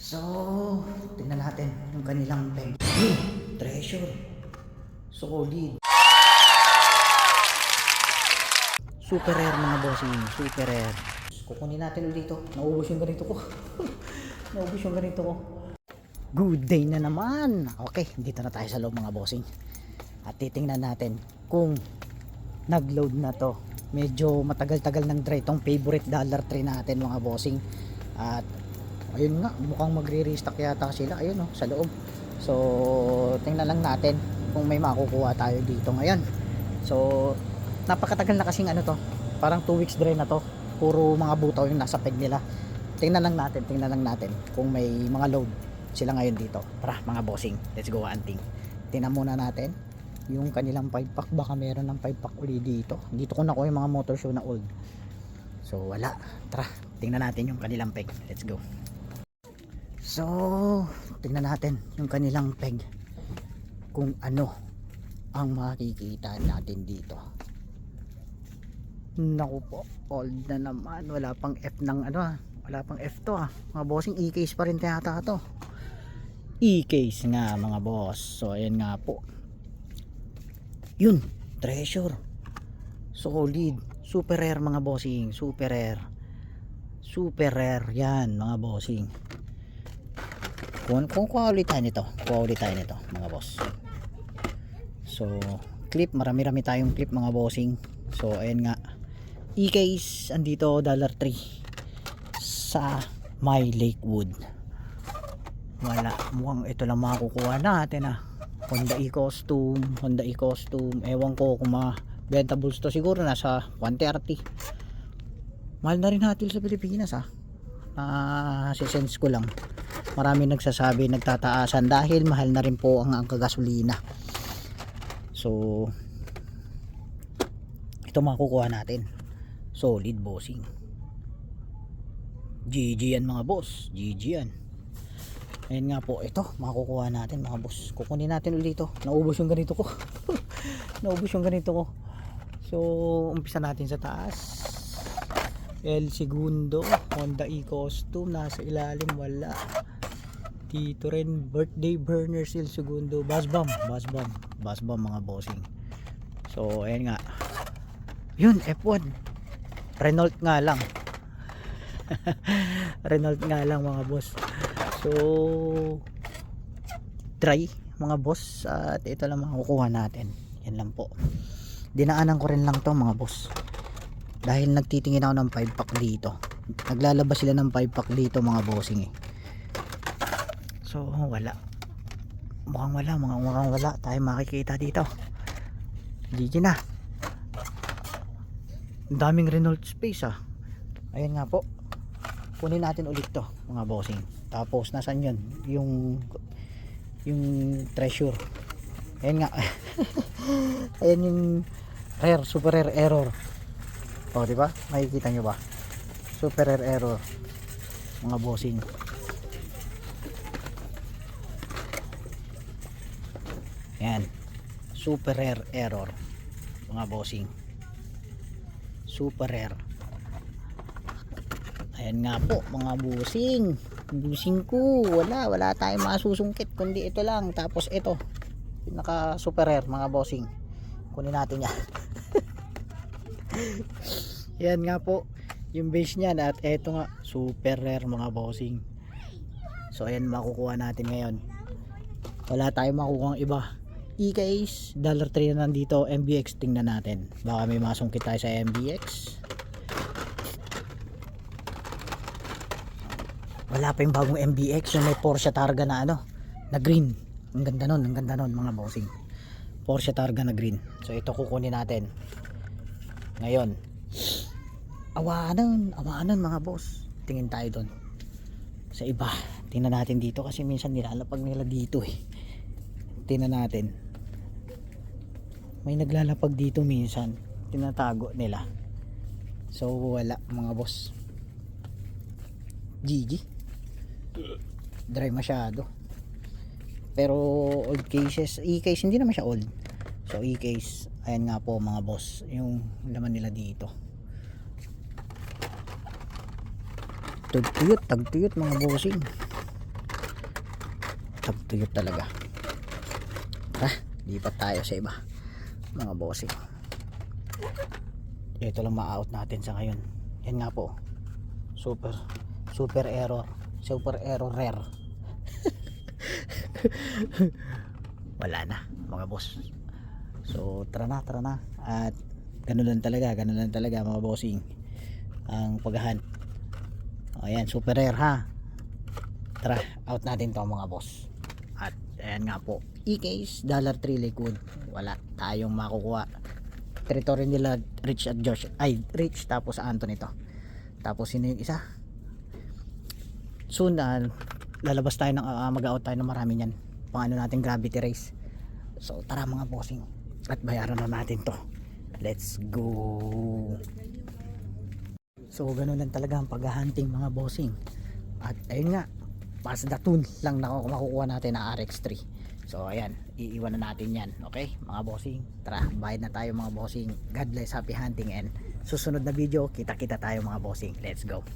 So, tingnan natin yung kanilang bag. Treasure. Solid. Super rare mga bossing. Super rare. Kukunin natin ulit ito. Naubos yung ganito ko. Naubos yung ganito ko. Good day na naman. Okay, dito na tayo sa loob mga bossing. At titingnan natin kung nag-load na to. Medyo matagal-tagal ng dry itong favorite dollar tree natin mga bossing. At ayun nga, mukhang magre-restock yata sila. Ayun sa loob. So, tingnan lang natin kung may makukuha tayo dito ngayon. So, napakatagal na kasing parang 2 weeks dry na to. Puro mga butaw yung nasa peg nila. Tingnan lang natin kung may mga load sila ngayon dito. Tara mga bossing, let's go hunting. Tingnan muna natin yung kanilang 5 pack. Baka meron ng 5 pack uli dito. Dito ko nakuha yung mga motor show na old. So wala. Tara, tingnan natin yung kanilang peg. Let's go. So, tingnan natin yung kanilang peg. Kung ano ang makikita natin dito. Naku po, old na naman. Wala pang F ng wala pang F to mga bossing. E-case pa rin yata to. E-case nga mga boss. So ayan nga po. Yun, treasure. Solid. Super rare mga bossing. Super rare. Super rare yan mga bossing. Kung kuha ulit tayo nito. Mga boss. So clip, marami-rami tayong clip mga bossing. So ayan nga, E-case andito $3 sa My Lakewood. Wala, mukhang ito lang makukuha natin Honda E-Costume, ewan ko kung mga bentables to. Siguro nasa 130. Mahal na rin hatil sa Pilipinas sisense ko lang. Marami nagsasabi nagtataasan dahil mahal na rin po ang kagasolina. So ito makukuha natin. Solid bossing. GG yan mga boss. GG yan. Ayun nga po, ito makukuha natin mga boss. Kukunin natin ulit ito. Naubos yung ganito ko. So umpisa natin sa taas. El Segundo, Honda E-Costume nasa ilalim, wala. Dito rin birthday burner El Segundo, bass bomb mga bossing. So ayun nga, yun F1 Renault nga lang mga boss. So dry mga boss, at ito lang makukuha natin. Yan lang po, dinaanan ko rin lang to mga boss dahil nagtitingin ako ng 5 pack dito. Naglalabas sila ng 5 pack dito mga bossing So mukhang wala tayo makikita dito. GG na. Ang daming Renault space Ayan nga po, kunin natin ulit to mga bossing. Tapos nasan yun yung treasure. Ayan nga. Ayan yung rare, super rare error. Diba? Makikita nyo ba? Super rare error mga bossing. Ayan, super rare error mga bossing. Super rare. Ayan nga po mga bossing. Busing ko, wala tayong masusungkit kundi ito lang. Tapos ito, pinaka super rare mga bossing. Kunin natin yan. Yan nga po yung base niyan. At ito nga, super rare mga bossing. So ayan makukuha natin ngayon. Wala tayong makukuha ang iba. E-case $3 na nandito. MBX, tingnan natin, baka may masungkit tayo sa MBX. Wala pa yung bagong MBX, yung may Porsche Targa na na green. Ang ganda nun mga bossing. Porsche Targa na green. So ito kukunin natin ngayon. Awanan mga boss. Tingin tayo doon sa iba. Tingnan natin dito kasi minsan nilalapag nila dito Tingnan natin. May naglalapag dito minsan, tinatago nila. So wala mga boss. GG. Dry masyado. Pero old cases, E-case hindi naman siya old. So E-case, ayan nga po mga boss, yung laman nila dito. Tagtuyot mga bossing. tuyot talaga. Tara, lipat tayo sa iba mga bossing. Ito lang ma-out natin sa ngayon. Yan nga po, super error rare. Wala na mga boss. So tara na at ganun lang talaga mga bossing ang paghahunt. Ayan, super rare ha. Tara, out natin to mga boss. At ayan nga po, E-case $3 liquid, wala tayong makukuha. Territory nila Rich at Josh, ay Rich tapos Anthony to. Tapos sino yung isa? Soon lalabas tayo ng mag-out tayo ng marami niyan. Pang ano natin, gravity race. So tara mga bossing, at bayaran na natin to. Let's go. So ganun lang talaga ang paghahunting mga bossing. At ayun nga, pas the tune lang na makukuha natin na RX3. So ayan, iiwan na natin yan. Okay mga bossing, tara bayad na tayo mga bossing. God bless, happy hunting, and susunod na video kita tayo mga bossing. Let's go.